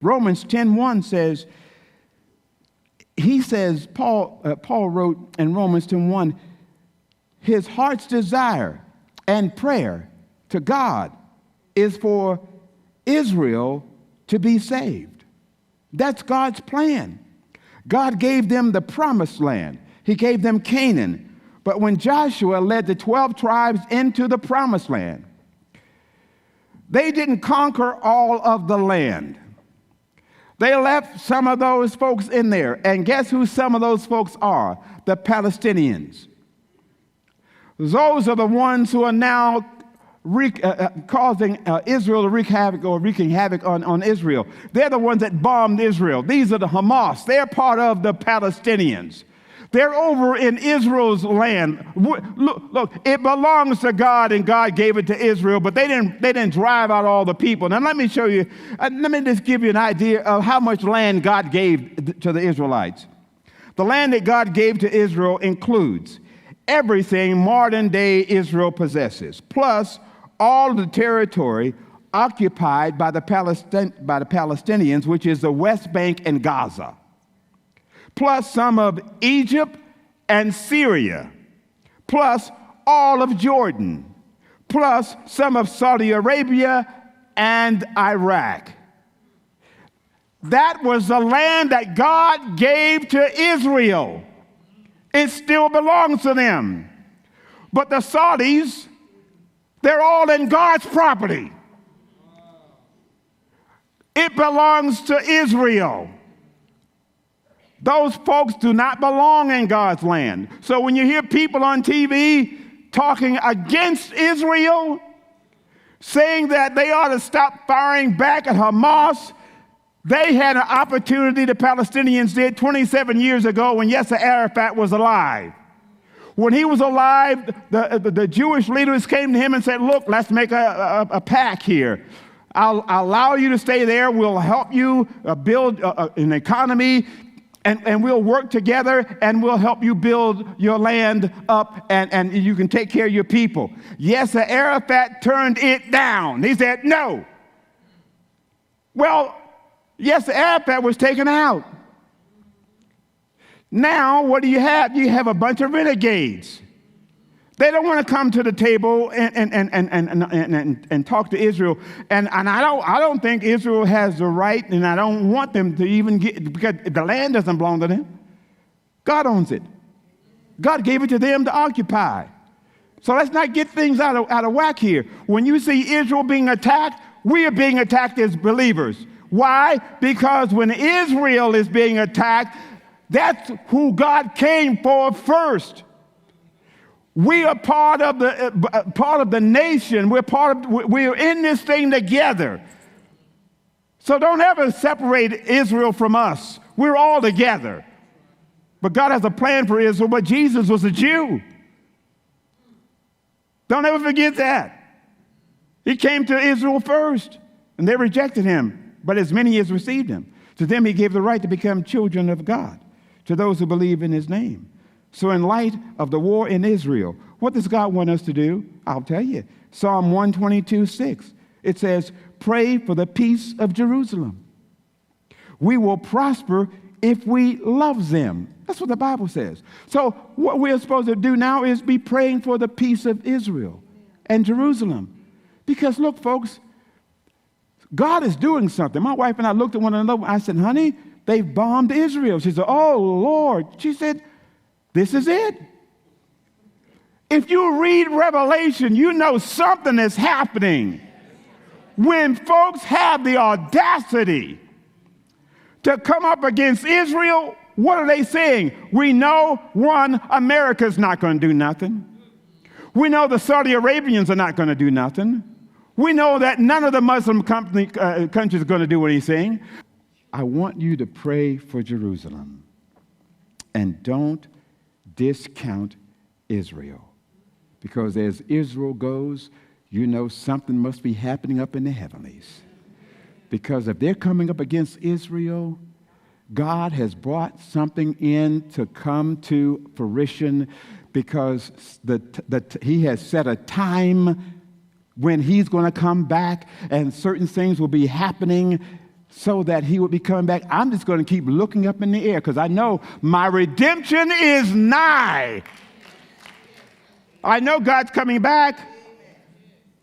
Romans 10:1 says, Paul wrote in Romans 10:1, his heart's desire and prayer to God is for Israel to be saved. That's God's plan. God gave them the promised land. He gave them Canaan. But when Joshua led the 12 tribes into the promised land, they didn't conquer all of the land. They left some of those folks in there. And guess who some of those folks are? The Palestinians. Those are the ones who are now causing Israel to wreak havoc or wreaking havoc on Israel. They're the ones that bombed Israel. These are the Hamas. They're part of the Palestinians. They're over in Israel's land. Look, it belongs to God, and God gave it to Israel, but they didn't drive out all the people. Now, let me show you, let me just give you an idea of how much land God gave to the Israelites. The land that God gave to Israel includes everything modern-day Israel possesses, plus all of the territory occupied by the Palestinians, which is the West Bank and Gaza, plus some of Egypt and Syria, plus all of Jordan, plus some of Saudi Arabia and Iraq. That was the land that God gave to Israel. It still belongs to them. But the Saudis, they're all in God's property. It belongs to Israel. Those folks do not belong in God's land. So when you hear people on TV talking against Israel, saying that they ought to stop firing back at Hamas, they had an opportunity, the Palestinians did, 27 years ago when Yasser Arafat was alive. When he was alive, the Jewish leaders came to him and said, look, let's make a pact here. I'll allow you to stay there. We'll help you build an economy. And we'll work together, and we'll help you build your land up, and you can take care of your people. Yasser Arafat turned it down. He said, no. Well, Yasser Arafat was taken out. Now, what do you have? You have a bunch of renegades. They don't want to come to the table and talk to Israel. And I don't think Israel has the right, and I don't want them to even get, because the land doesn't belong to them. God owns it. God gave it to them to occupy. So let's not get things out of whack here. When you see Israel being attacked, we are being attacked as believers. Why? Because when Israel is being attacked, that's who God came for first. We are part of the nation. We're in this thing together. So don't ever separate Israel from us. We're all together. But God has a plan for Israel, but Jesus was a Jew. Don't ever forget that. He came to Israel first, and they rejected him. But as many as received him, to them he gave the right to become children of God, to those who believe in his name. So in light of the war in Israel, what does God want us to do? I'll tell you. Psalm 122:6. It says, pray for the peace of Jerusalem. We will prosper if we love them. That's what the Bible says. So what we're supposed to do now is be praying for the peace of Israel and Jerusalem. Because look, folks, God is doing something. My wife and I looked at one another. I said, honey, they've bombed Israel. She said, oh, Lord. She said, this is it. If you read Revelation, you know something is happening. When folks have the audacity to come up against Israel, what are they saying? We know, one, America's not going to do nothing. We know the Saudi Arabians are not going to do nothing. We know that none of the Muslim countries are going to do anything. I want you to pray for Jerusalem. And don't discount Israel. Because as Israel goes, you know something must be happening up in the heavenlies. Because if they're coming up against Israel, God has brought something in to come to fruition, because he has set a time when he's going to come back, and certain things will be happening so that he would be coming back. I'm just going to keep looking up in the air because I know my redemption is nigh. I know God's coming back.